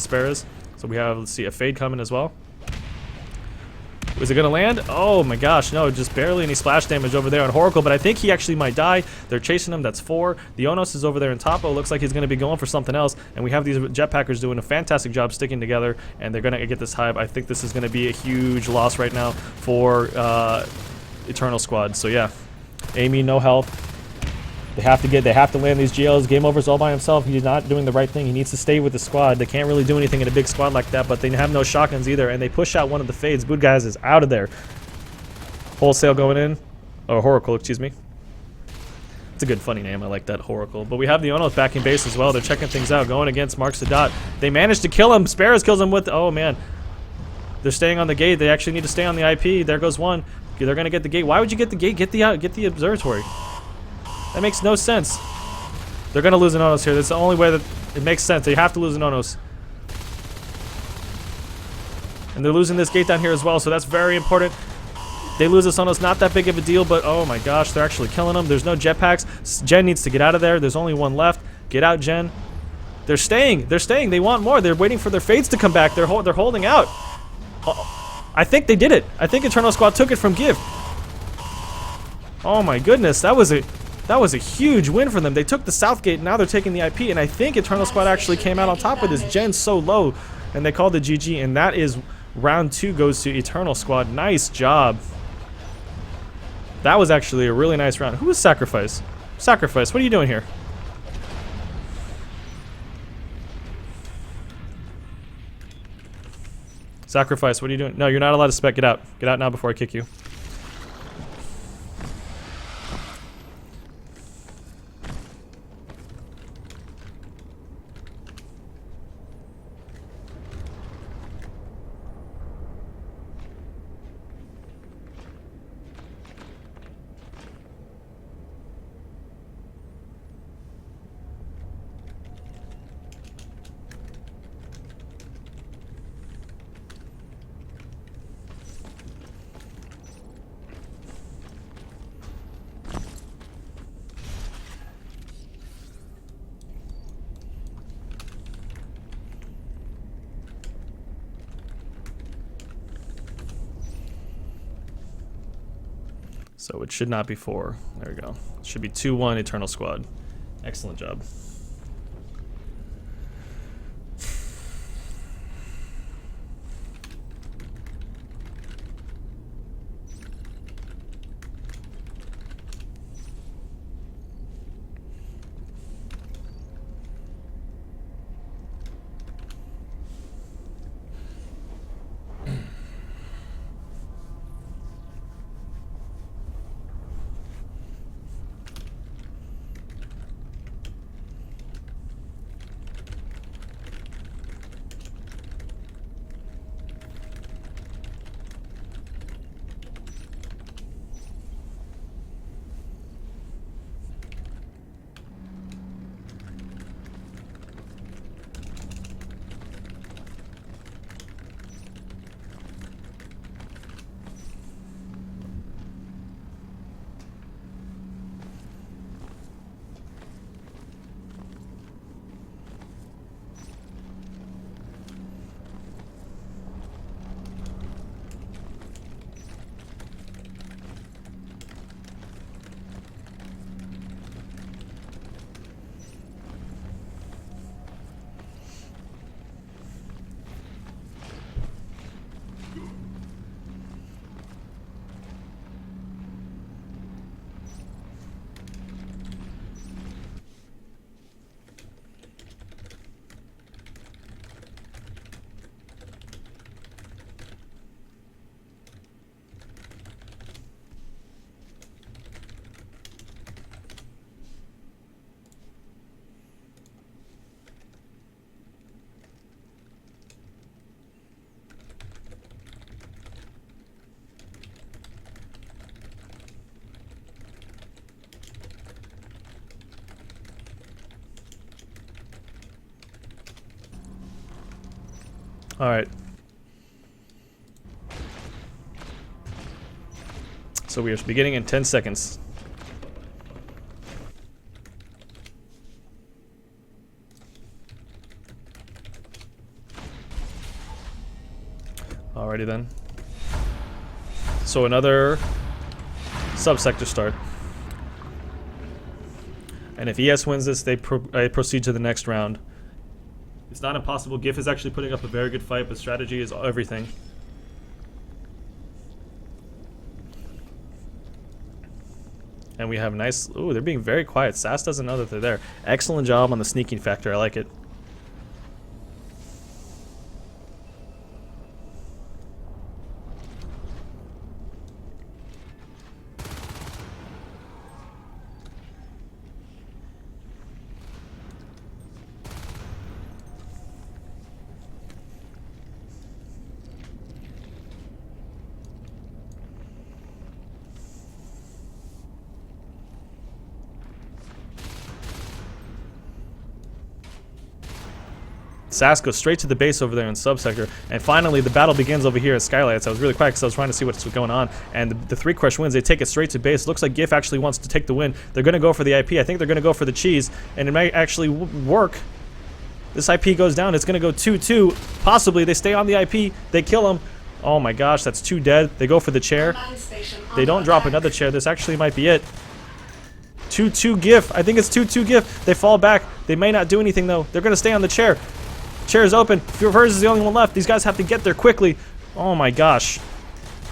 spares. So we have, let's see, a fade coming as well. Is it gonna land? Oh my gosh, no, just barely any splash damage over there on Horacle, but I think he actually might die. They're chasing him, that's 4. The Onos is over there in top. Looks like he's gonna be going for something else, and we have these jetpackers doing a fantastic job sticking together, and they're gonna get this hive. I think this is gonna be a huge loss right now for Eternal Squad. So yeah, Amy, no health. They have to land these GLs. Game over's all by himself. He's not doing the right thing. He needs to stay with the squad. They can't really do anything in a big squad like that, but they have no shotguns either, and they push out one of the fades. Boot guys is out of there. Wholesale going in. Or Horacle, excuse me. It's a good funny name. I like that, Horacle. But we have the Onos backing base as well. They're checking things out. Going against Marks the Dot. They managed to kill him. Sparrows kills him with, oh man. They're staying on the gate. They actually need to stay on the IP. There goes one. They're gonna get the gate. Why would you get the gate? Get the observatory. That makes no sense. They're gonna lose an Onos here. That's the only way that it makes sense. They have to lose an Onos. And they're losing this gate down here as well, so that's very important. They lose this Onos, not that big of a deal, but oh my gosh, they're actually killing them. There's no jetpacks. Jen needs to get out of there. There's only one left. Get out, Jen. They're staying. They're staying. They want more. They're waiting for their fades to come back. They're holding out. I think they did it. I think Eternal Squad took it from GIEF. Oh my goodness, that was a huge win for them. They took the south gate, now they're taking the IP, and I think Eternal Squad actually came out on top with this. Gen's so low, and they called it GG, and that is round 2 goes to Eternal Squad. Nice job. That was actually a really nice round. Who was Sacrifice? Sacrifice, what are you doing here? Sacrifice, what are you doing? No, you're not allowed to spec. Get out. Get out now before I kick you. So it should not be 4. There we go. It should be 2-1 Eternal Squad. Excellent job. All right. So we are beginning in 10 seconds. Alrighty then. So another subsector start. And if ES wins this, they proceed to the next round. It's not impossible. GIEF is actually putting up a very good fight, but strategy is everything. And we have nice... Ooh, they're being very quiet. SAS doesn't know that they're there. Excellent job on the sneaking factor. I like it. SAS goes straight to the base over there in subsector, and finally the battle begins over here at Skylights. I was really quiet because I was trying to see what's going on, and the 3 crush wins. They take it straight to base. Looks like GIEF actually wants to take the win. They're going to go for the IP. I think they're going to go for the cheese, and it might actually work. This IP goes down. It's going to go 2-2. Possibly. They stay on the IP. They kill him. Oh my gosh, that's 2 dead. They go for the chair. They don't drop another chair. This actually might be it. 2-2 GIEF. I think it's 2-2 GIEF. They fall back. They may not do anything though. They're going to stay on the chair. Chair is open. Furs is the only one left. These guys have to get there quickly. Oh my gosh.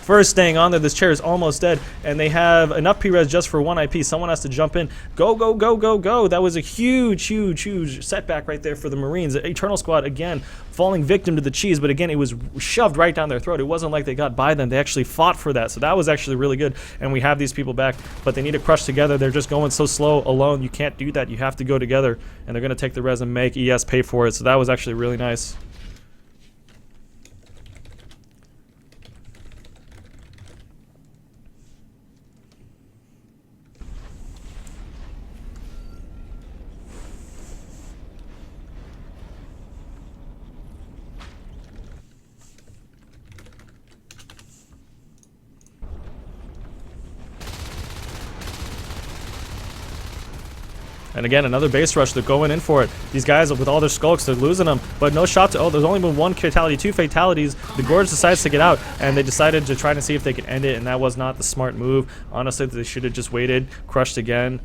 Furs staying on there. This chair is almost dead. And they have enough P-res just for 1 IP. Someone has to jump in. Go, go, go, go, go. That was a huge, huge, huge setback right there for the Marines. The Eternal Squad, again, falling victim to the cheese. But again, it was shoved right down their throat. It wasn't like they got by them. They actually fought for that. So that was actually really good. And we have these people back. But they need to crush together. They're just going so slow alone. You can't do that. You have to go together. And they're going to take the res and make ES pay for it. So that was actually really nice. And again, another base rush. They're going in for it. These guys, with all their skulks, they're losing them. But no shot to... Oh, there's only been 1 fatality, 2 fatalities. The Gorge decides to get out, and they decided to try to see if they could end it, and that was not the smart move. Honestly, they should have just waited, crushed again.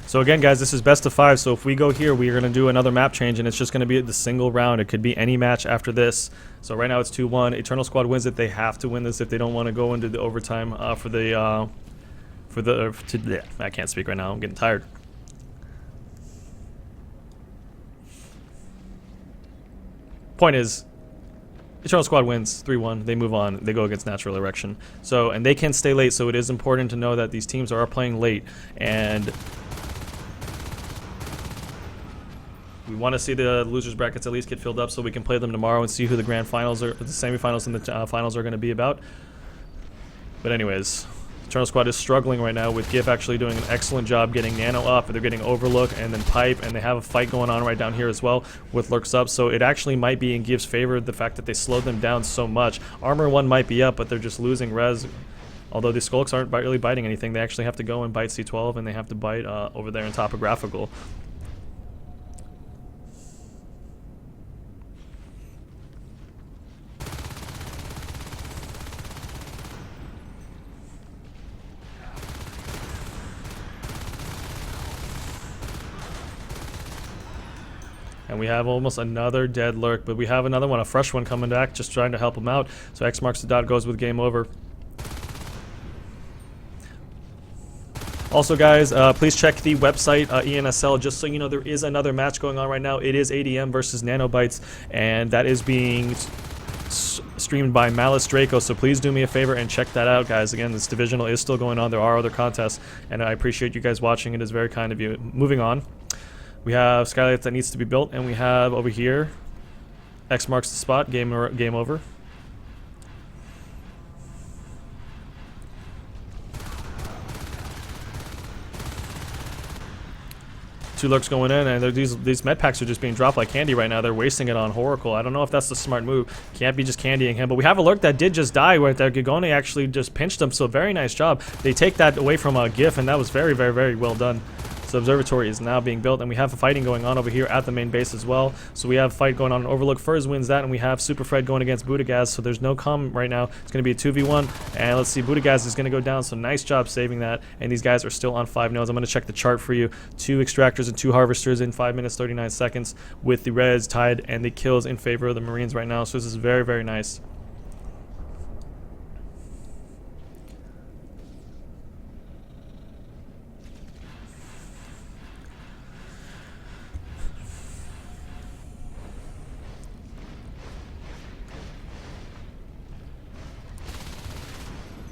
So again, guys, this is best of 5. So if we go here, we are going to do another map change, and it's just going to be the single round. It could be any match after this. So right now it's 2-1. Eternal Squad wins it. They have to win this if they don't want to go into the overtime I can't speak right now. I'm getting tired. Point is, Eternal Squad wins 3-1. They move on. They go against Natural Erection. So, and they can stay late. So it is important to know that these teams are playing late, and we want to see the losers brackets at least get filled up so we can play them tomorrow and see who the grand finals or the semifinals and the finals are going to be about. But anyways, Eternal Squad is struggling right now with GIEF actually doing an excellent job getting Nano up. They're getting Overlook and then Pipe, and they have a fight going on right down here as well with Lurks up. So it actually might be in GIEF's favor, the fact that they slowed them down so much. Armor 1 might be up, but they're just losing res. Although the Skulks aren't really biting anything, they actually have to go and bite C12, and they have to bite over there in Topographical. And we have almost another dead Lurk, but we have another one, a fresh one coming back, just trying to help him out. So X marks the dot, goes with game over. Also, guys, please check the website, ENSL, just so you know there is another match going on right now. It is ADM versus Nanobites, and that is being streamed by Malice Draco, so please do me a favor and check that out, guys. Again, this Divisional is still going on. There are other contests, and I appreciate you guys watching. It is very kind of you. Moving on. We have skylights that needs to be built, and we have over here X marks the spot. Game over. Two lurks going in, and these med packs are just being dropped like candy right now. They're wasting it on Horacle. I don't know if that's the smart move. Can't be just candying him, but we have a lurk that did just die right there. Gigone actually just pinched him, so very nice job. They take that away from GIEF, and that was very, very, very well done. So observatory is now being built, and we have a fighting going on over here at the main base as well. So we have a fight going on in Overlook. Furs wins that, and we have Super Fred going against Budagaz, so there's no calm right now. It's going to be a 2v1, and let's see, Budagaz is going to go down, so nice job saving that, and these guys are still on 5 nodes. I'm going to check the chart for you. 2 extractors and 2 harvesters in 5 minutes 39 seconds with the reds tied and the kills in favor of the Marines right now, so this is very, very nice.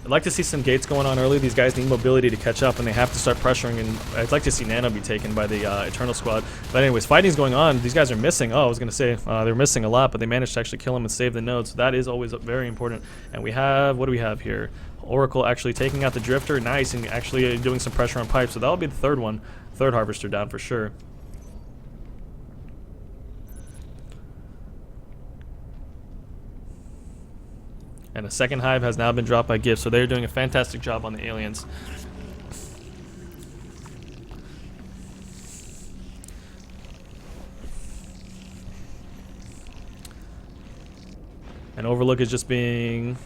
I'd like to see some gates going on early. These guys need mobility to catch up, and they have to start pressuring, and I'd like to see Nano be taken by the Eternal Squad. But anyways, fighting's going on. These guys are missing. Oh, I was going to say they're missing a lot, but they managed to actually kill him and save the node, so that is always very important. And we have, what do we have here? Oracle actually taking out the Drifter. Nice, and actually doing some pressure on Pipe, so that'll be the third one. Third Harvester down for sure. And a second hive has now been dropped by GIEF, so they're doing a fantastic job on the aliens. And Overlook is just being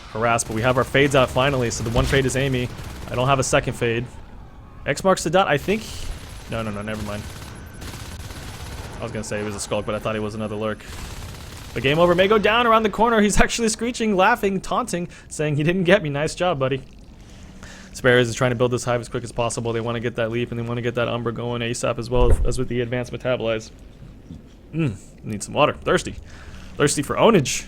harassed, but we have our fades out finally, so the one fade is Amy. I don't have a second fade. X marks the dot, I think. No, never mind. I was going to say it was a skulk, but I thought it was another lurk. The game over may go down around the corner. He's actually screeching, laughing, taunting, saying he didn't get me. Nice job, buddy. Sparrows is trying to build this hive as quick as possible. They want to get that leap, and they want to get that Umbra going ASAP as well as with the advanced metabolize. Need some water. Thirsty. Thirsty for ownage.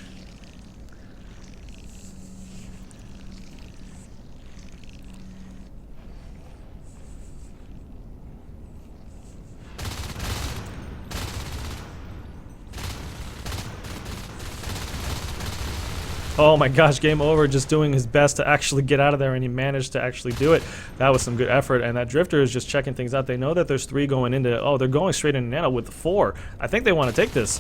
Oh my gosh, game over, just doing his best to actually get out of there, and he managed to actually do it. That was some good effort, and that Drifter is just checking things out. They know that there's 3 going into, oh, they're going straight into Nano with 4. I think they want to take this.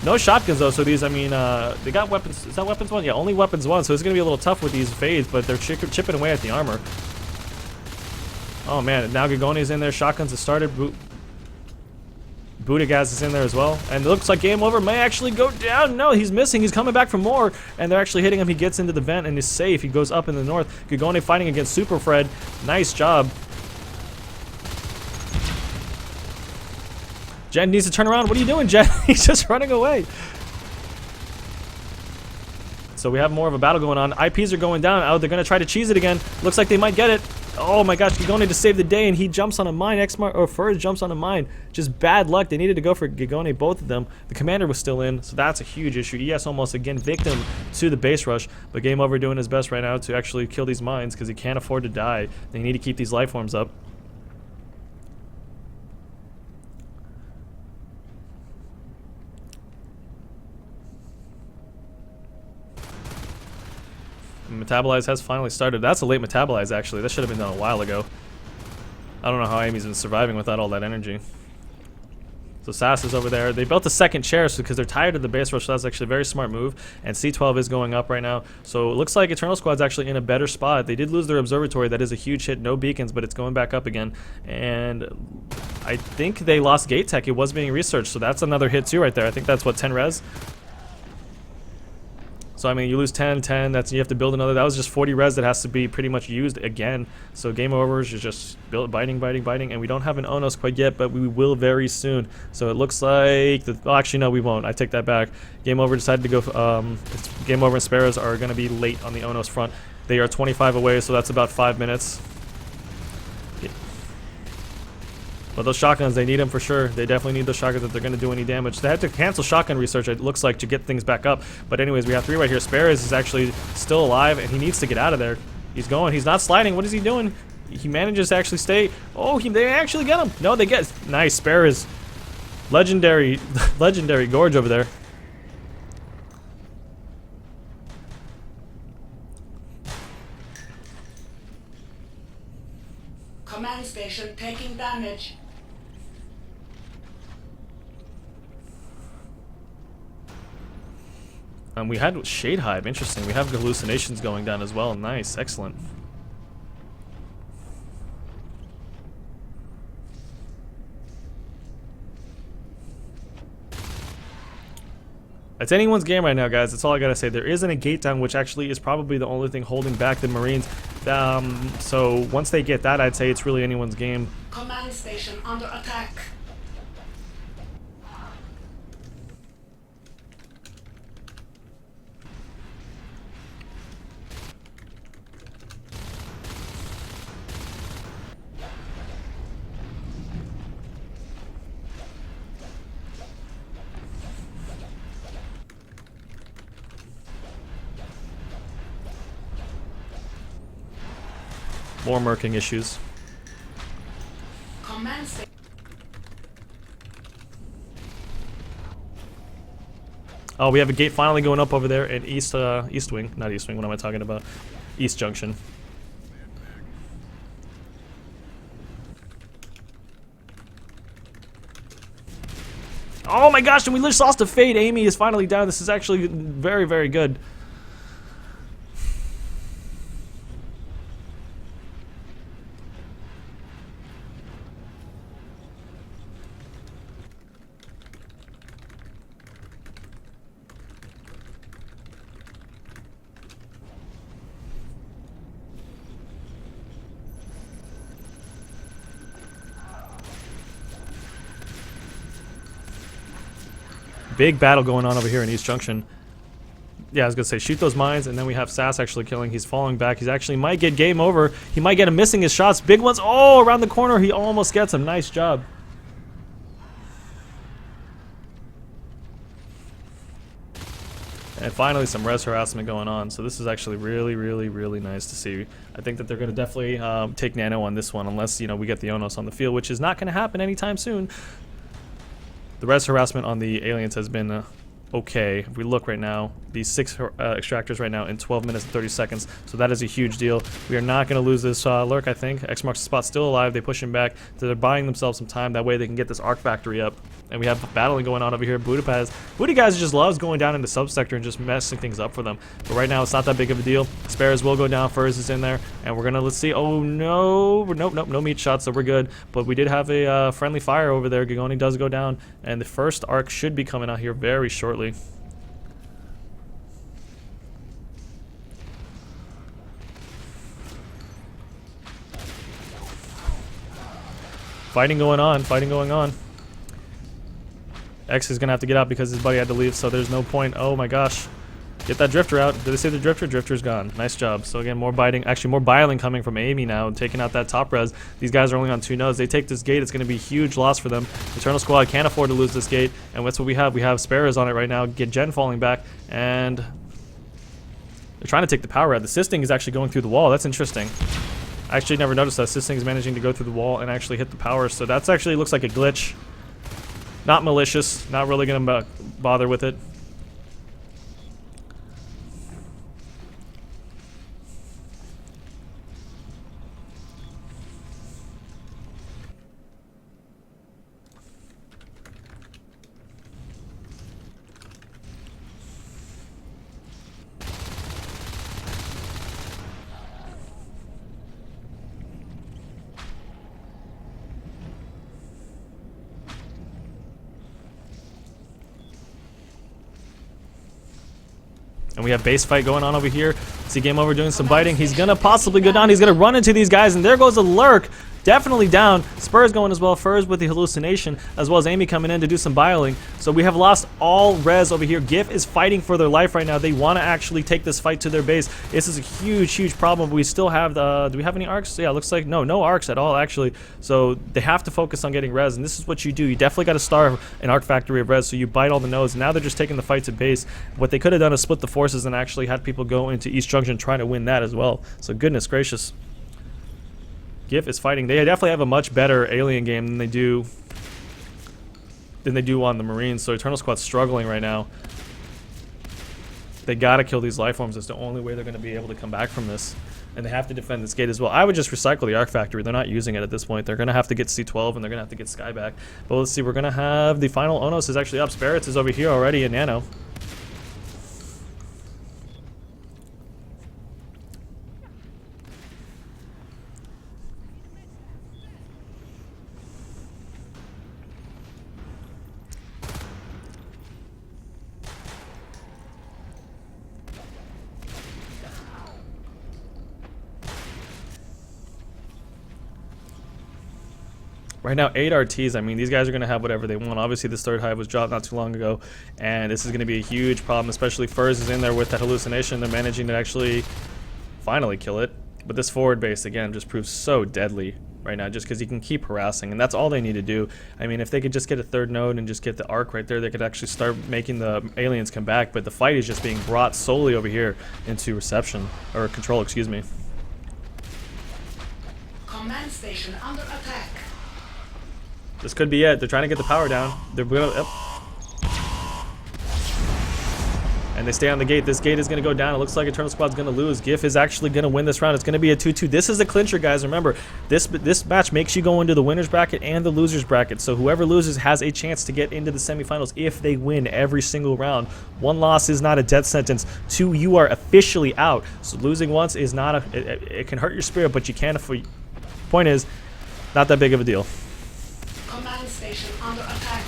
No shotguns though, so these, I mean, they got weapons. Is that weapons 1? Yeah, only weapons 1, so it's going to be a little tough with these fades, but they're chipping away at the armor. Oh man, now Gagone's in there, shotguns have started. Budagaz is in there as well, and it looks like game over may actually go down. No, he's missing. He's coming back for more, and they're actually hitting him. He gets into the vent and is safe. He goes up in the north. Gagone fighting against Super Fred. Nice job. Jen needs to turn around. What are you doing, Jen? He's just running away. So we have more of a battle going on. IPs are going down. Oh, they're going to try to cheese it again. Looks like they might get it. Oh my gosh, Gigone to save the day, and he jumps on a mine. Or Furs jumps on a mine. Just bad luck. They needed to go for Gigone, both of them. The commander was still in, so that's a huge issue. ES almost again victim to the base rush, but Game Over doing his best right now to actually kill these mines because he can't afford to die. They need to keep these life forms up. Metabolize has finally started. That's a late metabolize, actually. That should have been done a while ago. I don't know how Amy's been surviving without all that energy. So Sass is over there. They built a second chair because they're tired of the base rush, so that's actually a very smart move. And C12 is going up right now. So it looks like Eternal Squad's actually in a better spot. They did lose their observatory. That is a huge hit. No beacons, but it's going back up again. And I think they lost gate tech. It was being researched, so that's another hit too right there. I think that's, what, 10 res? So I mean, you lose 10, that's, you have to build another. That was just 40 res that has to be pretty much used again. So game over is just biting, and we don't have an Onos quite yet, but we will very soon. So it looks like, actually no, we won't. I take that back. Game over decided to go, Game Over and Sparrows are going to be late on the Onos front. They are 25 away, so that's about 5 minutes. But those shotguns, they need them for sure. They definitely need those shotguns if they're going to do any damage. They had to cancel shotgun research, it looks like, to get things back up. But anyways, we have 3 right here. Sparrows is actually still alive, and he needs to get out of there. He's going. He's not sliding. What is he doing? He manages to actually stay. Oh, they actually get him. No, they get. Nice. Spare is legendary, legendary gorge over there. Command station taking damage. We had Shade Hive. Interesting. We have hallucinations going down as well. Nice. Excellent. It's anyone's game right now, guys. That's all I gotta say. There isn't a gate down, which actually is probably the only thing holding back the Marines. So once they get that, I'd say it's really anyone's game. Command station under attack. More murking issues. Command station. Oh, we have a gate finally going up over there in East Wing. Not East Wing, what am I talking about? East Junction. Oh my gosh, and we just lost a Fade. Amy is finally down. This is actually very, very good. Big battle going on over here in East Junction. Yeah, I was gonna say shoot those mines, and then we have Sass actually killing. He's falling back. He's actually might get game over. He might get him missing his shots. Big ones. Oh, around the corner. He almost gets him. Nice job. And finally some res harassment going on. So this is actually really, really, really nice to see. I think that they're going to definitely take Nano on this one, unless, you know, we get the Onos on the field, which is not going to happen anytime soon. The res harassment on the aliens has been okay. If we look right now, these 6 extractors right now in 12 minutes and 30 seconds, so that is a huge deal. We are not going to lose this lurk, I think. X marks the spot, still alive. They push him back. So they're buying themselves some time. That way they can get this arc factory up. And we have battling going on over here. Budapest. Booty guys just loves going down into subsector and just messing things up for them. But right now it's not that big of a deal. Spares will go down. Furs is in there. And we're going to, let's see. Oh no. Nope, no meat shots, so we're good. But we did have a friendly fire over there. Gagoni does go down. And the first arc should be coming out here very shortly. Fighting going on, fighting going on. X is gonna have to get out because his buddy had to leave, so there's no point. Oh my gosh. Get that drifter out. Did they say the drifter? Drifter's gone. Nice job. So again, more biting, actually more biling coming from Amy now, and taking out that top res. These guys are only on 2 nodes. They take this gate, it's gonna be a huge loss for them. Eternal Squad can't afford to lose this gate, and that's what we have. We have Sparrows on it right now. Get Gen falling back, and they're trying to take the power out. The Sisting is actually going through the wall. That's interesting. I actually never noticed that. Sisting is managing to go through the wall and actually hit the power, so that's actually looks like a glitch. Not malicious, not really gonna bother with it. And we have base fight going on over here. See Game Over doing some biting. He's going to possibly go down. He's going to run into these guys, and there goes a lurk. Definitely down. Spurs going as well. Furs with the hallucination, as well as Amy coming in to do some biling. So we have lost all res over here. GIEF is fighting for their life right now. They want to actually take this fight to their base. This is a huge, huge problem. We still have the... Do we have any arcs? Yeah, it looks like... No arcs at all, actually. So they have to focus on getting res, and this is what you do. You definitely got to starve an arc factory of res, so you bite all the nodes. Now they're just taking the fight to base. What they could have done is split the forces and actually had people go into East Junction trying to win that as well. So goodness gracious. GIEF is fighting. They definitely have a much better alien game than they do on the Marines. So Eternal Squad's struggling right now. They gotta kill these life forms. It's the only way they're gonna be able to come back from this. And they have to defend this gate as well. I would just recycle the Arc Factory. They're not using it at this point. They're gonna have to get C12 and they're gonna have to get Sky back. But let's see, we're gonna have the final Onos is actually up. Spirits is over here already in Nano. Right now, 8 RTs. I mean, these guys are going to have whatever they want. Obviously, this third hive was dropped not too long ago, and this is going to be a huge problem, especially Furs is in there with that hallucination. They're managing to actually finally kill it. But this forward base, again, just proves so deadly right now just because he can keep harassing, and that's all they need to do. I mean, if they could just get a third node and just get the arc right there, they could actually start making the aliens come back, but the fight is just being brought solely over here into reception, or control, excuse me. Command station under attack. This could be it. They're trying to get the power down. They're gonna, and they stay on the gate. This gate is going to go down. It looks like Eternal Squad's going to lose. GIEF is actually going to win this round. It's going to be a 2-2. This is a clincher, guys. Remember, this match makes you go into the winner's bracket and the loser's bracket. So whoever loses has a chance to get into the semifinals if they win every single round. 1 loss is not a death sentence. 2, you are officially out. So losing once is not it can hurt your spirit, but you can't. Point is, not that big of a deal. Command station under attack.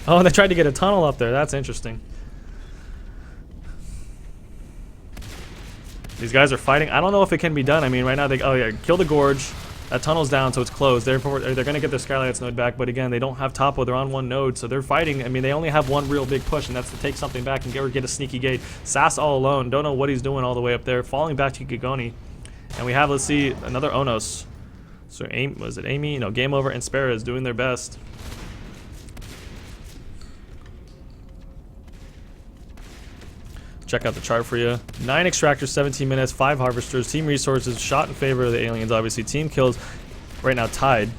Oh, and they tried to get a tunnel up there. That's interesting. These guys are fighting. I don't know if it can be done. I mean, right now they kill the gorge. That tunnel's down, so it's closed. Therefore, they're going to get their Skylights node back. But again, they don't have topo. They're on 1 node, so they're fighting. I mean, they only have 1 real big push, and that's to take something back and get a sneaky gate. Sass all alone. Don't know what he's doing all the way up there. Falling back to Gigoni. And we have, let's see, another Onos. So, was it Amy? No, Game Over and Spera is doing their best. Check out the chart for you. 9 extractors, 17 minutes, 5 harvesters. Team resources shot in favor of the aliens, obviously. Team kills right now tied.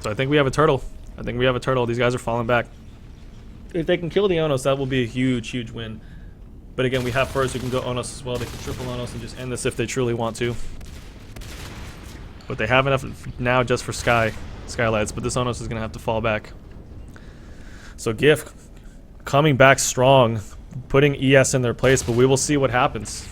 So I think we have a turtle. These guys are falling back. If they can kill the Onos, that will be a huge, huge win. But again, we have Furs who can go Onos as well. They can triple Onos and just end this if they truly want to. But they have enough now just for Skylights, but this Onos is going to have to fall back. So GIEF coming back strong, putting ES in their place, but we will see what happens.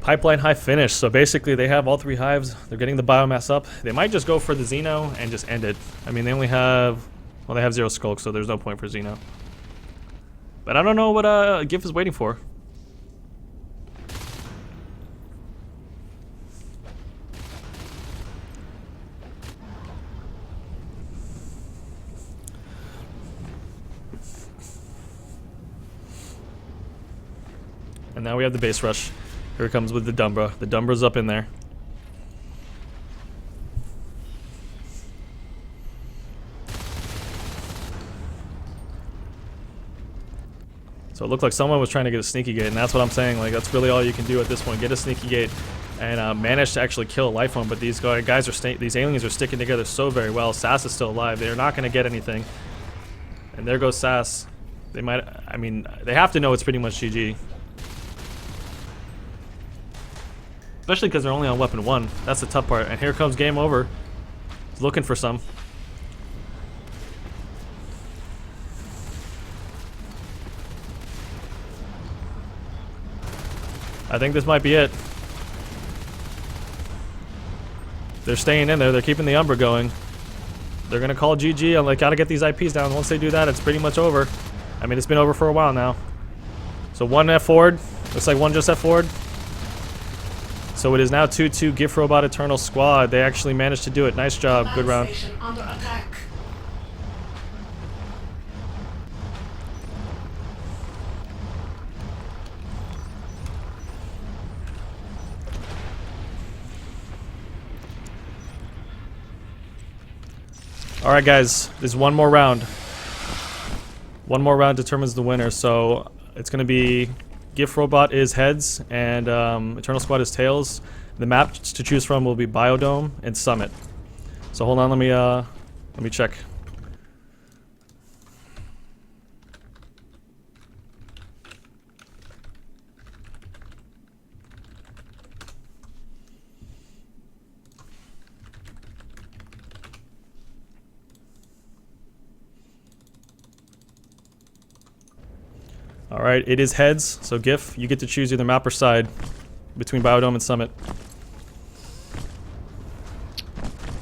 Pipeline hive finish. So basically they have all 3 hives. They're getting the biomass up. They might just go for the Xeno and just end it. I mean, they only have, well, they have 0 skulks, so there's no point for Xeno. But I don't know what GIEF is waiting for. And now we have the base rush. Here it comes with the Dumbra. The Dumbra's up in there. So it looked like someone was trying to get a sneaky gate, and that's what I'm saying. Like, that's really all you can do at this point. Get a sneaky gate and manage to actually kill a life form. But these guys are these aliens are sticking together so very well. Sass is still alive. They're not going to get anything. And there goes Sass. They might. I mean, they have to know it's pretty much GG. Especially because they're only on weapon 1. That's the tough part. And here comes Game Over. He's looking for some. I think this might be it. They're staying in there. They're keeping the Umbra going. They're going to call GG. I'm like, gotta get these IPs down. Once they do that, it's pretty much over. I mean, it's been over for a while now. So 1 F forward. Looks like 1 just F forward. So it is now 2-2 GIF Robot Eternal Squad. They actually managed to do it. Nice job. Good round. Command station under attack. Alright guys, there's one more round. One more round determines the winner, so it's going to be GIF Robot is heads and Eternal Squad is tails. The map to choose from will be Biodome and Summit. So hold on, let me check. Alright, it is heads, so GIF, you get to choose either map or side between Biodome and Summit.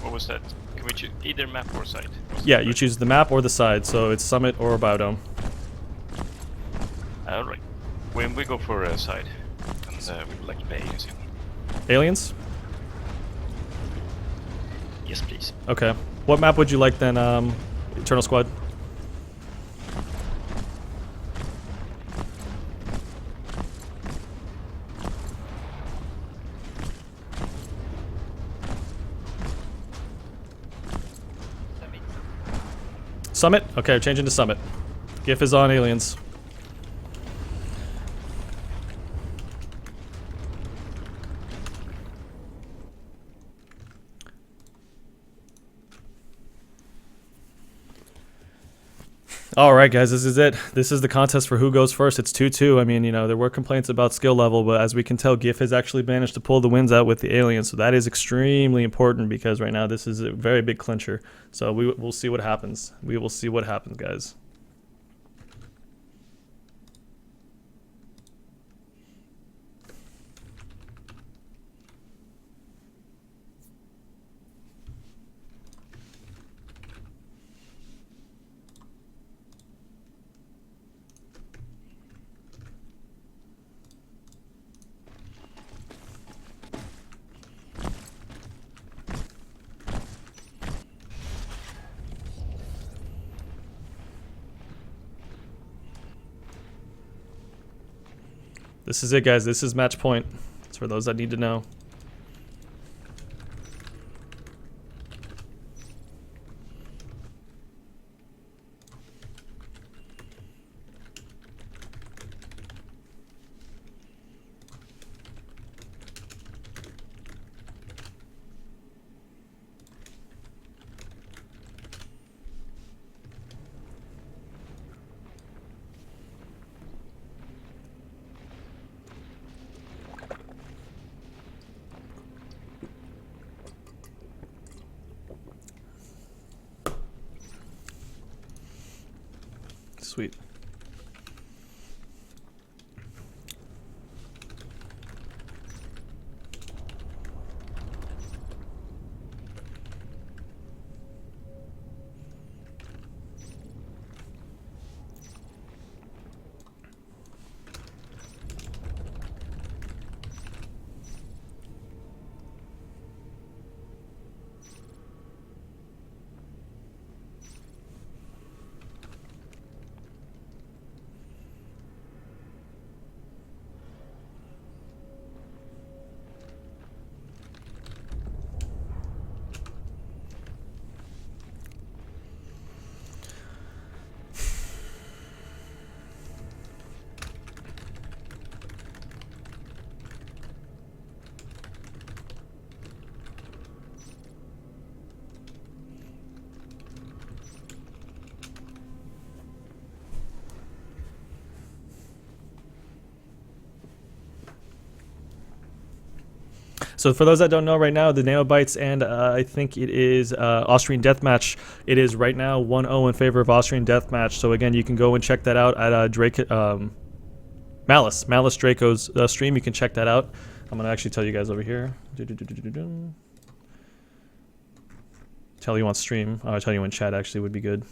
What was that? Can we choose either map or side? Yeah, you choose the map or the side, so it's Summit or Biodome. Alright. When we go for a side, and we'd like to play aliens in. Aliens? Yes, please. Okay. What map would you like then, Eternal Squad? Summit? Okay, changing to Summit. GIF is on aliens. Alright guys, this is it. This is the contest for who goes first. It's 2-2. I mean, you know, there were complaints about skill level, but as we can tell, GIF has actually managed to pull the wins out with the aliens. So that is extremely important because right now this is a very big clincher. So we'll see what happens. We will see what happens, guys. This is it, guys. This is match point. It's for those that need to know. Sweet. So for those that don't know right now, the Nanobites and I think it is Austrian Deathmatch. It is right now 1-0 in favor of Austrian Deathmatch. So again, you can go and check that out at Malice Draco's stream. You can check that out. I'm gonna actually tell you guys over here. Tell you on stream. I'll tell you in chat. Actually, would be good.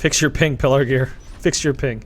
Fix your ping, Pillar Gear. Fix your ping.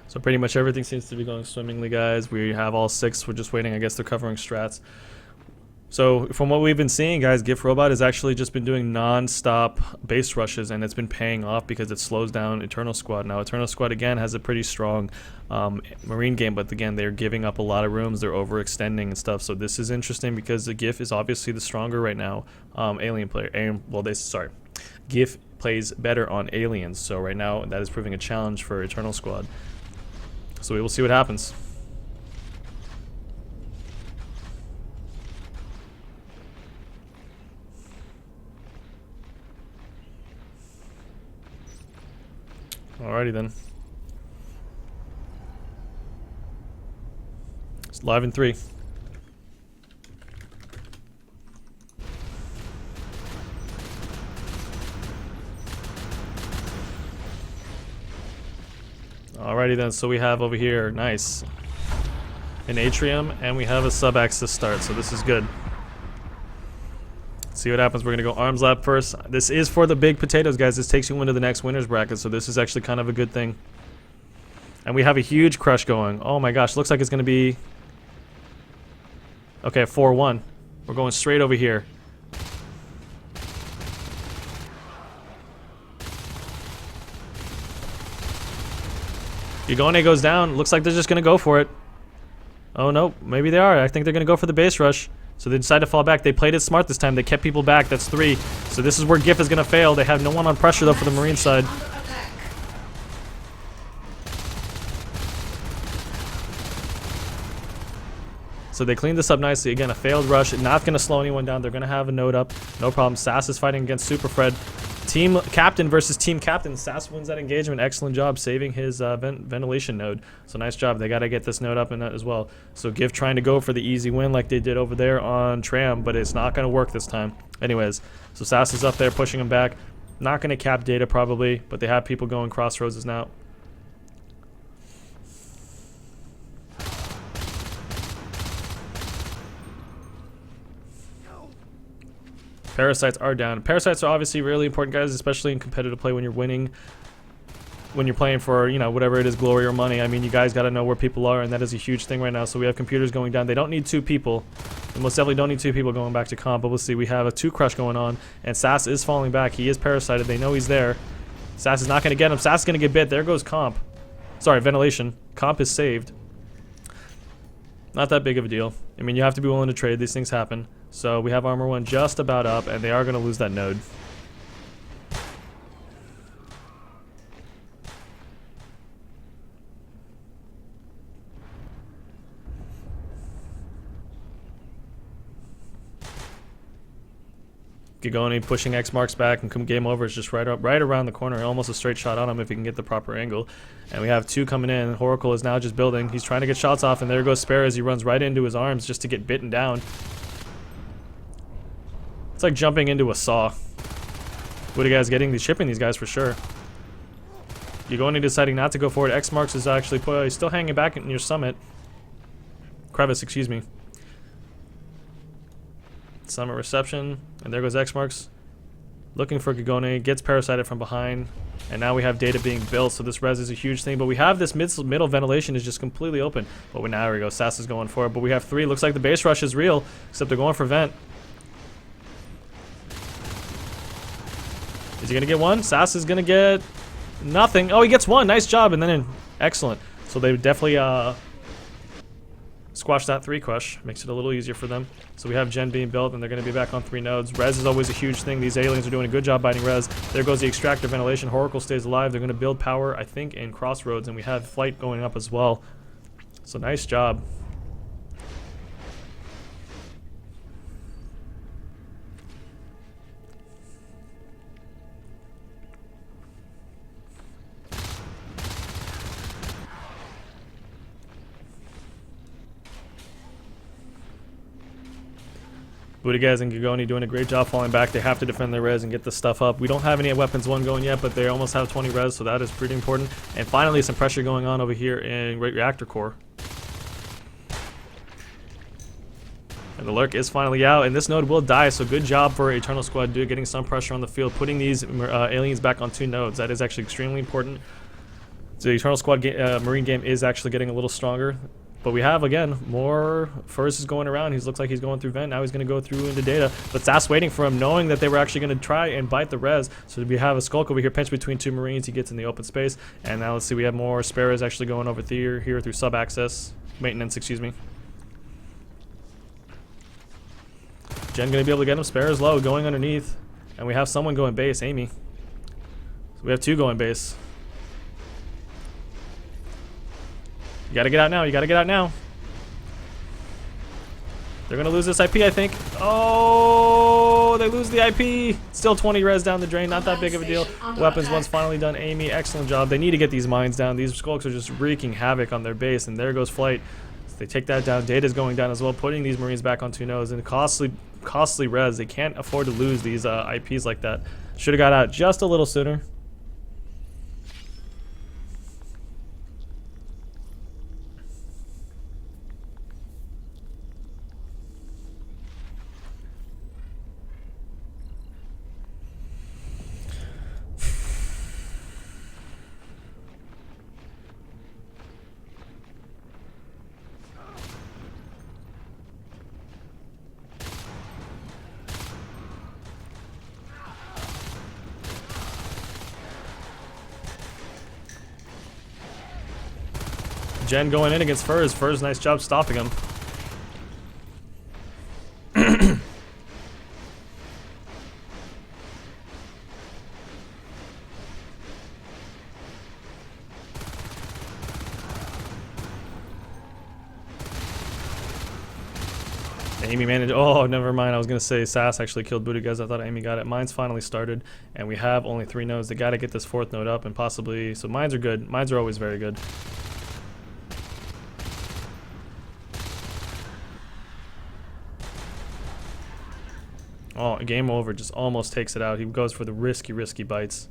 So pretty much everything seems to be going swimmingly, guys. We have all 6. We're just waiting. I guess they're covering strats. So from what we've been seeing, guys, GIEF Robot has actually just been doing non-stop base rushes, and it's been paying off because it slows down Eternal Squad. Now, Eternal Squad, again, has a pretty strong Marine game, but again, they're giving up a lot of rooms. They're overextending and stuff. So this is interesting because the GIEF is obviously the stronger right now alien player. GIEF plays better on aliens. So right now, that is proving a challenge for Eternal Squad. So we will see what happens. Alrighty then. It's live in 3. Alrighty then, so we have over here, nice, an atrium, and we have a sub-axis start, so this is good. Let's see what happens. We're going to go arms lap first. This is for the big potatoes, guys. This takes you into the next winner's bracket, so this is actually kind of a good thing. And we have a huge crush going. Oh my gosh, looks like it's going to be... Okay, 4-1. We're going straight over here. Yagone goes down. Looks like they're just going to go for it. Oh no, maybe they are. I think they're going to go for the base rush. So they decide to fall back. They played it smart this time. They kept people back. That's 3. So this is where GIEF is going to fail. They have no one on pressure though for the Marine side. So they cleaned this up nicely. Again, a failed rush. Not going to slow anyone down. They're going to have a node up. No problem. Sass is fighting against Super Fred. Team captain versus team captain. Sass wins that engagement. Excellent job saving his ventilation node. So nice job. They got to get this node up in that as well. So GIEF trying to go for the easy win like they did over there on Tram, but it's not going to work this time. Anyways, so Sass is up there pushing him back. Not going to cap data probably, but they have people going crossroads now. Parasites are down. Parasites are obviously really important, guys, especially in competitive play when you're winning. When you're playing for, you know, whatever it is, glory or money. I mean, you guys got to know where people are, and that is a huge thing right now. So we have computers going down. They don't need 2 people. They most definitely don't need 2 people going back to comp, but we'll see. We have a 2 crush going on, and Sass is falling back. He is parasited. They know he's there. Sass is not going to get him. Sass is going to get bit. There goes comp. Sorry, ventilation. Comp is saved. Not that big of a deal. I mean, you have to be willing to trade. These things happen. So we have armor 1 just about up, and they are going to lose that node. Gigoni pushing X marks back, and game over is just right around the corner, almost a straight shot on him if he can get the proper angle. And we have 2 coming in. Horacle is now just building. He's trying to get shots off, and there goes Spare as he runs right into his arms just to get bitten down. It's like jumping into a saw. What are you guys getting? Shipping these guys for sure. Gigoni deciding not to go for it. X marks is actually he's still hanging back in your summit. Crevice, excuse me. Summit reception, and there goes X marks. Looking for Gigoni, gets parasited from behind, and now we have data being built, so this res is a huge thing, but we have this middle ventilation is just completely open. But now we go, Sass is going for it, but we have 3. Looks like the base rush is real, except they're going for vent. Is he gonna get one? Sass is gonna get nothing. Oh, he gets 1, nice job, and then excellent. So they definitely squash that 3 crush, makes it a little easier for them. So we have Gen being built, and they're going to be back on 3 nodes. Res is always a huge thing. These aliens are doing a good job biting res. There goes the extractor ventilation. Horacle stays alive. They're going to build power, I think, in Crossroads, and we have flight going up as well. So nice job. Budagaz and Gigoni doing a great job falling back. They have to defend their res and get this stuff up. We don't have any weapons 1 going yet, but they almost have 20 res, so that is pretty important. And finally, some pressure going on over here in reactor core. And the lurk is finally out, and this node will die, so good job for Eternal Squad getting some pressure on the field, putting these aliens back on 2 nodes. That is actually extremely important. So the Eternal Squad Marine game is actually getting a little stronger. But we have, again, more Furs is going around. He looks like he's going through vent. Now he's going to go through into data. But Sass waiting for him, knowing that they were actually going to try and bite the res. So we have a Skulk over here pinched between 2 Marines. He gets in the open space. And now let's see, we have more Sparrows actually going over here through sub-access. Maintenance, excuse me. Gen going to be able to get him. Sparrows low, going underneath. And we have someone going base, Amy. So we have 2 going base. You gotta get out now. You gotta get out now. They're gonna lose this IP, I think. Oh, they lose the IP. Still 20 res down the drain. Not that big of a deal. Weapons one's finally done. Amy, excellent job. They need to get these mines down. These Skulks are just wreaking havoc on their base, and there goes Flight. So they take that down. Data's going down as well, putting these Marines back on 2 nodes. And costly res. They can't afford to lose these IPs like that. Should have got out just a little sooner. Gen going in against Furs. Furs, nice job stopping him. Amy managed. Oh, never mind. I was gonna say Sass actually killed Budagaz. I thought Amy got it. Mines finally started, and we have only 3 nodes. They got to get this 4th node up, and possibly. So mines are good. Mines are always very good. Oh, game over. Just almost takes it out. He goes for the risky bites.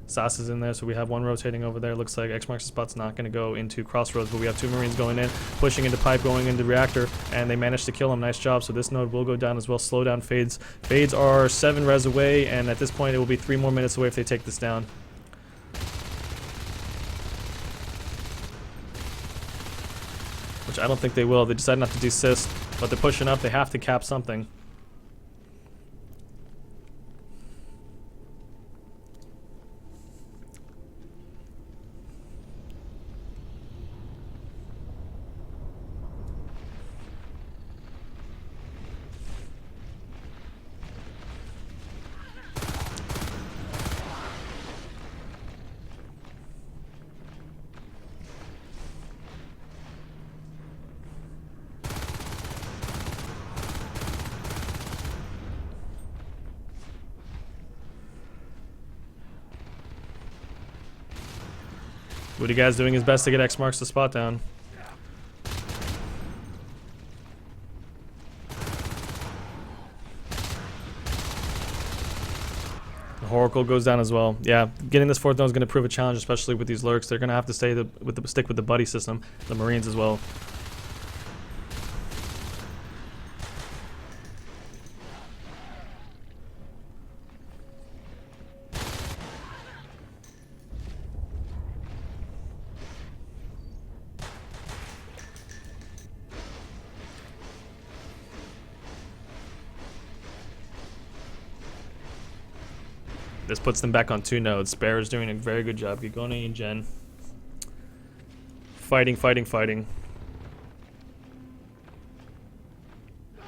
Sass is in there, so we have 1 rotating over there. Looks like X marks the spot's not going to go into Crossroads, but we have 2 Marines going in, pushing into pipe, going into reactor, and they managed to kill him. Nice job. So this node will go down as well. Slow down fades. Fades are 7 res away, and at this point it will be 3 more minutes away if they take this down. Which I don't think they will. They decided not to desist, but they're pushing up. They have to cap something. Woody guy's doing his best to get X marks the spot down. The Oracle goes down as well. Yeah, getting this 4th node is going to prove a challenge, especially with these lurks. They're going to have to stick with the buddy system, the Marines as well. This puts them back on 2 nodes. Sparrow's doing a very good job. Gigone and Jen. Fighting, fighting, fighting. So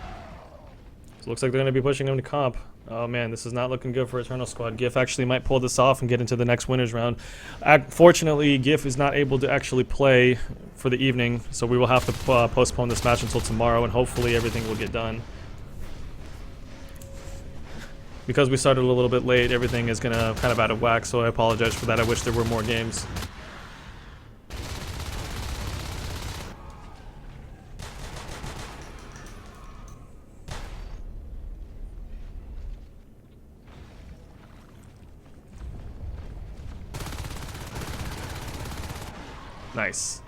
looks like they're going to be pushing him to comp. Oh man, this is not looking good for Eternal Squad. GIEF actually might pull this off and get into the next winners round. Fortunately, GIEF is not able to actually play for the evening, so we will have to postpone this match until tomorrow, and hopefully everything will get done. Because we started a little bit late, everything is gonna kind of out of whack, so I apologize for that. I wish there were more games. Nice.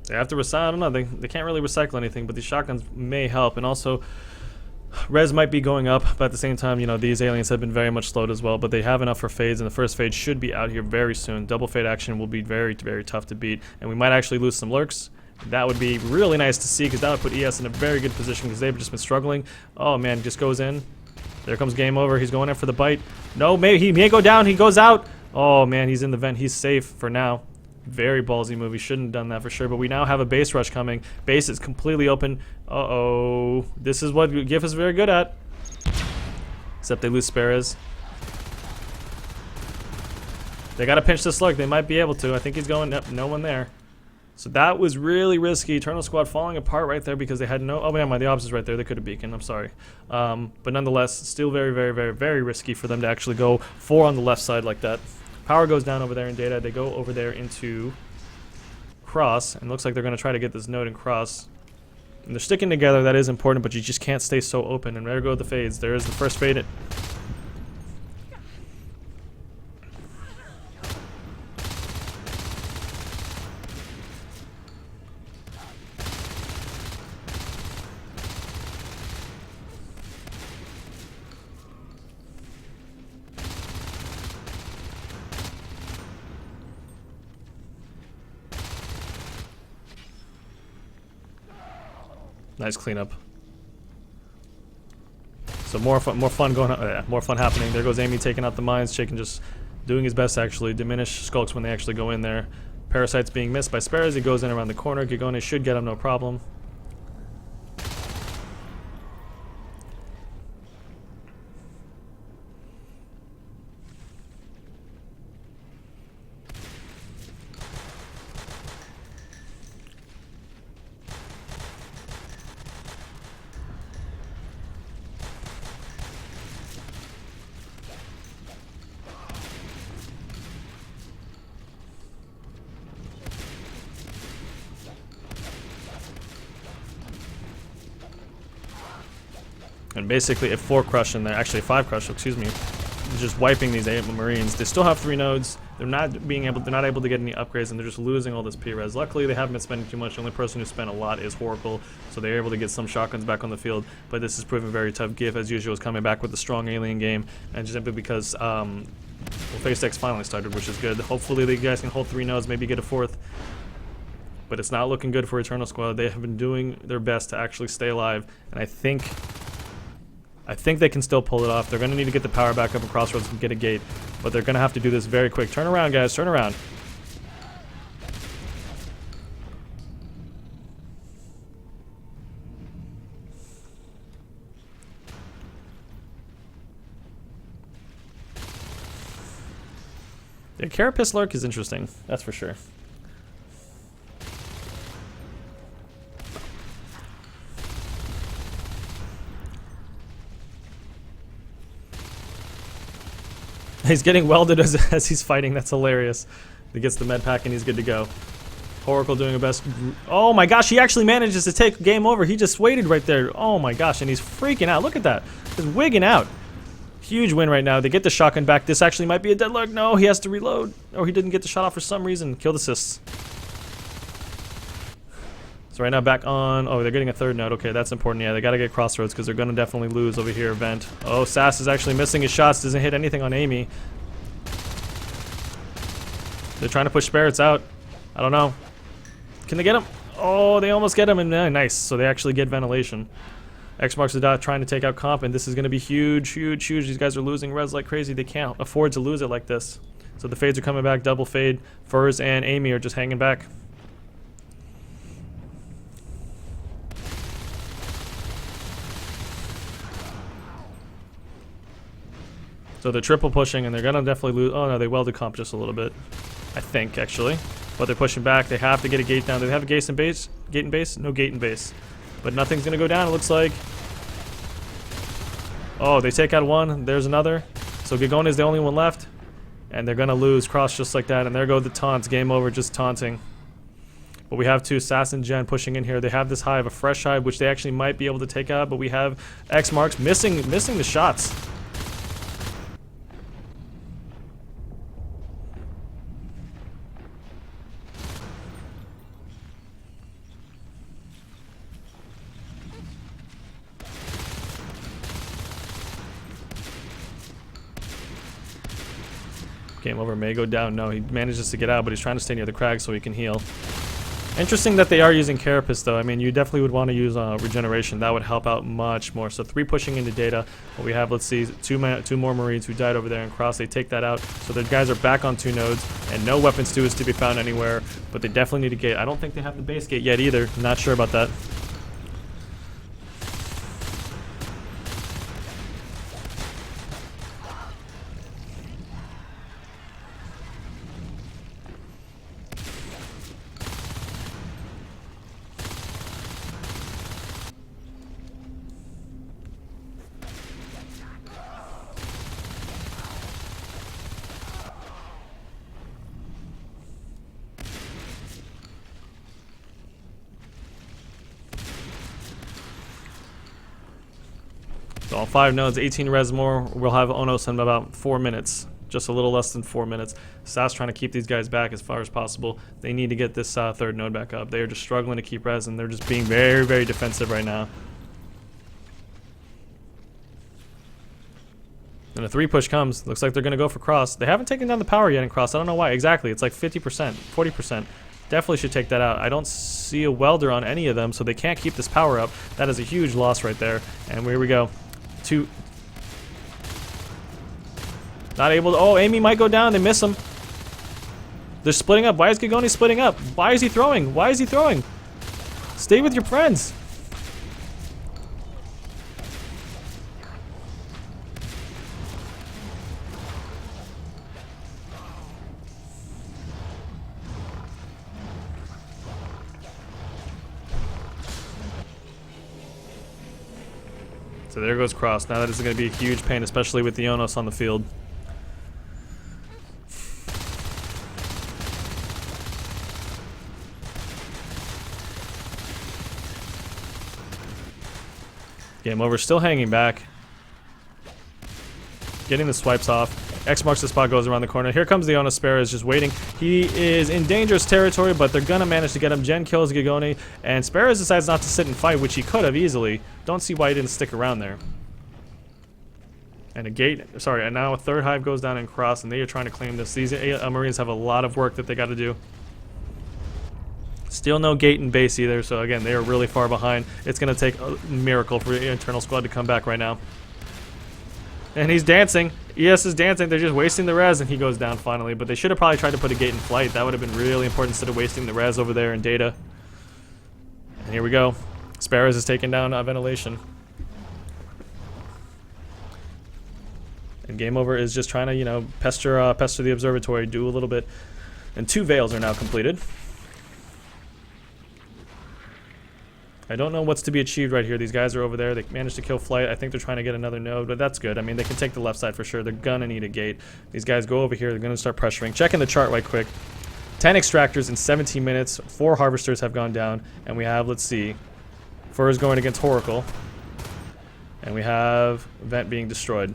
They have to recycle. I don't know. They can't really recycle anything, but these shotguns may help. And also, res might be going up, but at the same time, you know, these aliens have been very much slowed as well. But they have enough for fades, and the first fade should be out here very soon. Double fade action will be very, very tough to beat, and we might actually lose some lurks. That would be really nice to see, because that would put ES in a very good position, because they've just been struggling. Oh man, just goes in. There comes game over. He's going in for the bite. No, he may go down. He goes out. Oh man, he's in the vent. He's safe for now. Very ballsy move. He shouldn't have done that for sure, but we now have a base rush coming. Base is completely open. Uh-oh. This is what GIEF is very good at. Except they lose Sparrows. They gotta pinch this lurk. They might be able to. I think he's going. Yep, no one there. So that was really risky. Eternal Squad falling apart right there because they had no... Oh, man, the ops is right there. They could have beaconed. I'm sorry. But nonetheless, still very, very, very, very risky for them to actually go 4 on the left side like that. Power goes down over there in data. They go over there into cross, and looks like they're going to try to get this node in cross. And they're sticking together. That is important, but you just can't stay so open. And there go the fades. There is the first fade. Nice cleanup. So more fun going on. More fun happening. There goes Amy taking out the mines. Shaken just doing his best to actually diminish skulks when they actually go in there. Parasites being missed by Sparrows. He goes in around the corner. Gigone should get him no problem. And basically, if 4 crush in there, actually 5 crush, excuse me, just wiping these Marines. They still have 3 nodes. They're not able to get any upgrades, and they're just losing all this P-res. Luckily, they haven't been spending too much. The only person who spent a lot is Oracle, so they're able to get some shotguns back on the field. But this is proving very tough. GIEF, as usual, is coming back with a strong alien game, and just simply because well, Phase X finally started, which is good. Hopefully, the guys can hold 3 nodes, maybe get a 4th. But it's not looking good for Eternal Squad. They have been doing their best to actually stay alive, and I think they can still pull it off. They're going to need to get the power back up at Crossroads and get a gate, but they're going to have to do this very quick. Turn around, guys. Turn around. The Carapace Lurk is interesting. That's for sure. He's getting welded as he's fighting. That's hilarious. He gets the med pack and he's good to go. Oracle doing a best. Oh my gosh, he actually manages to take game over. He just waited right there. Oh my gosh, and he's freaking out. Look at that. He's wigging out. Huge win right now. They get the shotgun back. This actually might be a deadlock. No, he has to reload. Or he didn't get the shot off for some reason. Killed assists. So right now back on. Oh, they're getting a third node. Okay, that's important. Yeah, they got to get crossroads because they're going to definitely lose over here. Vent. Oh, Sass is actually missing his shots. Doesn't hit anything on Amy. They're trying to push Spirits out. I don't know. Can they get him? Oh, they almost get him. And nice. So they actually get ventilation. X marks the dot trying to take out Comp, and this is going to be huge, huge, huge. These guys are losing res like crazy. They can't afford to lose it like this. So the fades are coming back. Double fade. Furs and Amy are just hanging back. So they're triple pushing, and they're going to definitely lose. Oh, no, they welded Comp just a little bit. I think, actually. But they're pushing back. They have to get a gate down. Do they have a gate in base? Gate in base? No gate in base. But nothing's going to go down, it looks like. Oh, they take out one. There's another. So Gigone is the only one left. And they're going to lose cross just like that. And there go the taunts. Game over, just taunting. But we have two Sass and Jen pushing in here. They have this hive, a fresh hive, which they actually might be able to take out. But we have X marks missing the shots. Game over, may go down. No, he manages to get out, but he's trying to stay near the crag so he can heal. Interesting that they are using Carapace, though. I mean, you definitely would want to use Regeneration. That would help out much more. So 3 pushing into data. But we have, let's see, two more Marines who died over there in cross. They take that out. So the guys are back on 2 nodes, and no weapons 2 is to be found anywhere. But they definitely need a gate. I don't think they have the base gate yet either. Not sure about that. So all 5 nodes, 18 res more. We'll have Onos in about 4 minutes. Just a little less than 4 minutes. Sass trying to keep these guys back as far as possible. They need to get this 3rd node back up. They are just struggling to keep res, and they're just being very, very defensive right now. And a 3 push comes. Looks like they're going to go for cross. They haven't taken down the power yet in cross. I don't know why. Exactly. It's like 50%, 40%. Definitely should take that out. I don't see a welder on any of them, so they can't keep this power up. That is a huge loss right there. And here we go. 2. Not able to. Oh, Amy might go down. They miss him. They're splitting up. Why is Gigone splitting up? Why is he throwing? Why is he throwing? Stay with your friends. So there goes cross. Now that is going to be a huge pain, especially with the Onos on the field. Game over. Still hanging back. Getting the swipes off. X marks the spot, goes around the corner. Here comes the Onos. Sparrow is just waiting. He is in dangerous territory, but they're going to manage to get him. Jen kills Gigone, and Sparrows decides not to sit and fight, which he could have easily. Don't see why he didn't stick around there. And a gate, sorry, and now a 3rd hive goes down and cross, and they are trying to claim this. These Marines have a lot of work that they got to do. Still no gate in base either, so again, they are really far behind. It's going to take a miracle for the internal squad to come back right now. And he's dancing. ES is dancing. They're just wasting the res, and he goes down finally. But they should have probably tried to put a gate in flight. That would have been really important instead of wasting the res over there in data. And here we go. Sparrows is taking down ventilation. And Game Over is just trying to, you know, pester the observatory, do a little bit. And 2 veils are now completed. I don't know what's to be achieved right here. These guys are over there. They managed to kill Flight. I think they're trying to get another node, but that's good. I mean, they can take the left side for sure. They're gonna need a gate. These guys go over here. They're gonna start pressuring. Checking the chart right quick. 10 extractors in 17 minutes. 4 harvesters have gone down, and we have, let's see, Fur is going against Horacle, and we have Vent being destroyed.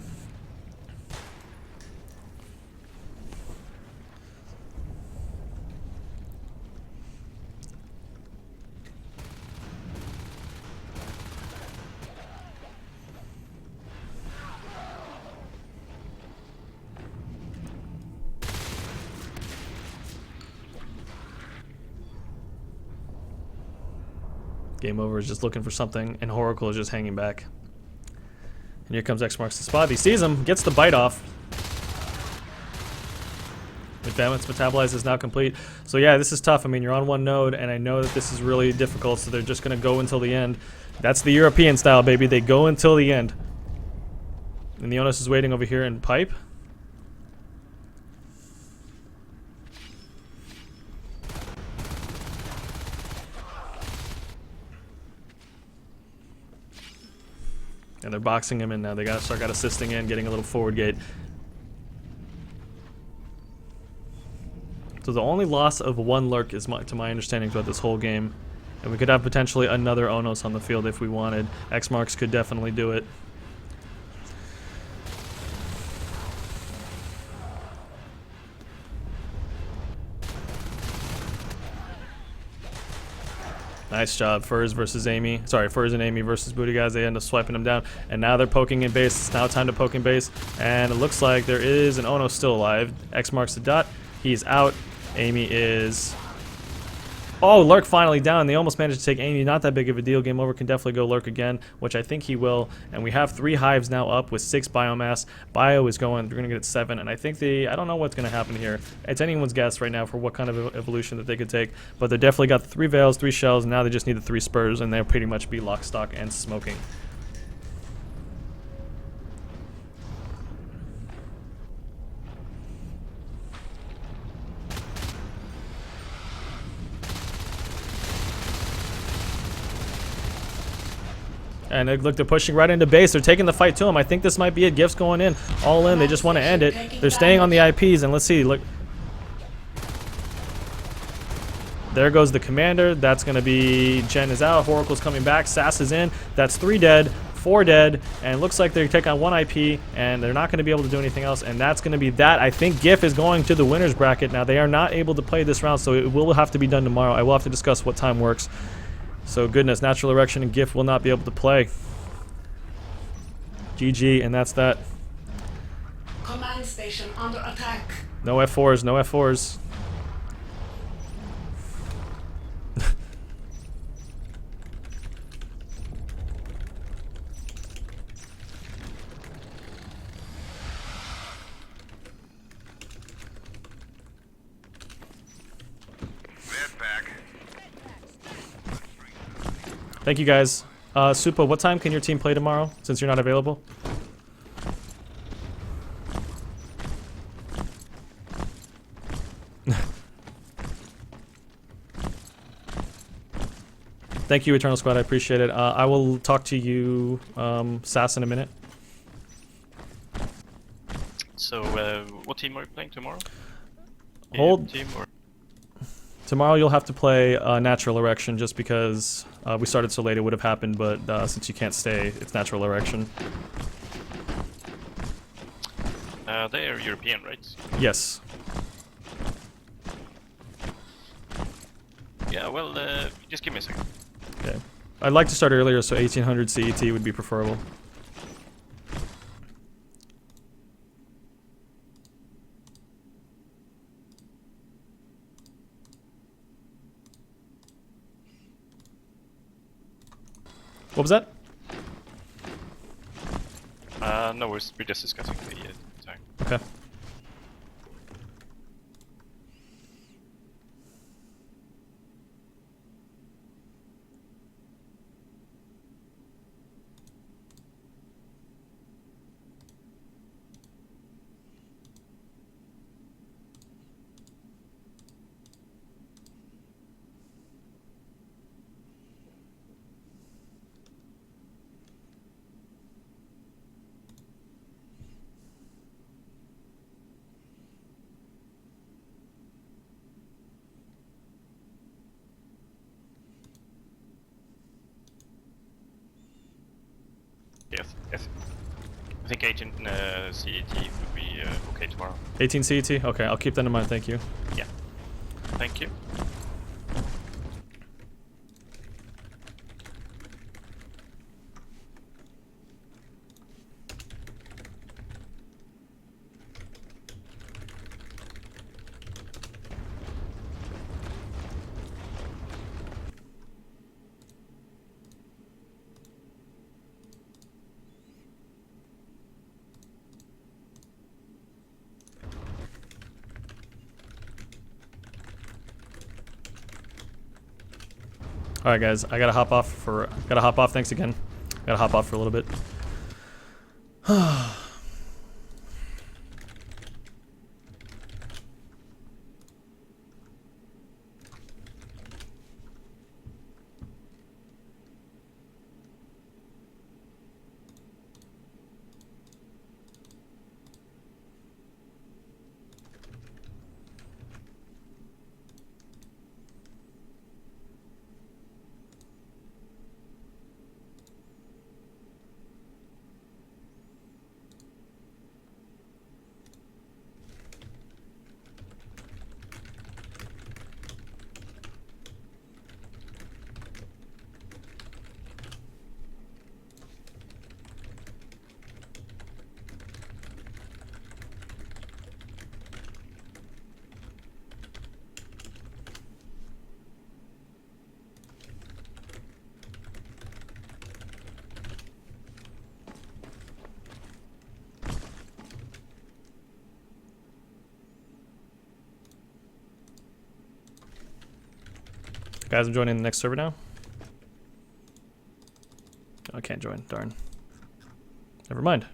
Game Over is just looking for something, and Horacle is just hanging back. And here comes X marks the spot. He sees him, gets the bite off. Advanced Metabolize is now complete. So yeah, this is tough. I mean, you're on one node, and I know that this is really difficult, so they're just going to go until the end. That's the European style, baby. They go until the end. And the Onus is waiting over here in pipe. And they're boxing him in now. They gotta start assisting in, getting a little forward gate. So the only loss of 1 lurk is, to my understanding, throughout this whole game. And we could have potentially another Onos on the field if we wanted. X marks could definitely do it. Nice job. Furs versus Amy. Sorry, Furs and Amy versus Booty Guys. They end up swiping them down. And now they're poking in base. It's now time to poke in base. And it looks like there is an Ono still alive. X marks the dot. He's out. Amy is... Oh, Lurk finally down. They almost managed to take Amy. Not that big of a deal. Game Over can definitely go Lurk again, which I think he will. And we have 3 hives now up with 6 biomass. Bio is going. They're going to get 7. And I think I don't know what's going to happen here. It's anyone's guess right now for what kind of evolution that they could take. But they definitely got 3 veils, 3 shells. And now they just need the 3 spurs. And they'll pretty much be lock, stock, and smoking. And look, they're pushing right into base. They're taking the fight to him. I think this might be it. GIEF's going in. All in. They just want to end it. They're staying on the IPs. And let's see. Look. There goes the commander. That's going to be... Jen is out. Horacle's coming back. Sass is in. That's 3 dead. 4 dead. And it looks like they're taking on 1 IP. And they're not going to be able to do anything else. And that's going to be that. I think GIEF is going to the winner's bracket. Now, they are not able to play this round. So it will have to be done tomorrow. I will have to discuss what time works. So goodness, Natural Erection and GIEF will not be able to play. GG, and that's that. Command station under attack. No F4s, no F4s. Thank you guys. Supa, what time can your team play tomorrow, since you're not available? Thank you, Eternal Squad. I appreciate it. I will talk to you, Sass, in a minute. So, what team are you playing tomorrow? Hold. Team or? Tomorrow you'll have to play Natural Erection just because we started so late it would have happened, but since you can't stay, it's Natural Erection. They are European, right? Yes. Yeah, well, just give me a second. Okay. I'd like to start earlier, so 1800 CET would be preferable. What was that? No, we're just discussing the time. Okay. Yes. I think 18 CET would be okay tomorrow. 18 CET? Okay, I'll keep that in mind, thank you. Yeah. Thank you. All right, guys, I gotta hop off. Thanks again. Gotta hop off for a little bit. Guys, I'm joining the next server now. Oh, I can't join, darn. Never mind.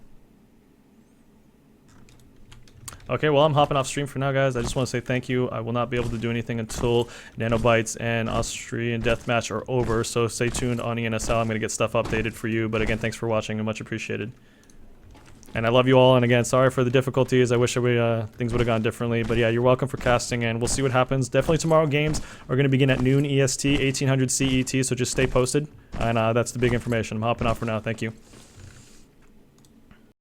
Okay, well, I'm hopping off stream for now, guys. I just want to say thank you. I will not be able to do anything until Nanobites and Austrian Deathmatch are over, so stay tuned on ENSL. I'm going to get stuff updated for you, but again, thanks for watching and much appreciated. And I love you all, and again, sorry for the difficulties. I wish things would have gone differently, but yeah, you're welcome for casting, and we'll see what happens. Definitely tomorrow games are going to begin at noon EST, 1800 CET, so just stay posted, and that's the big information. I'm hopping off for now. Thank you.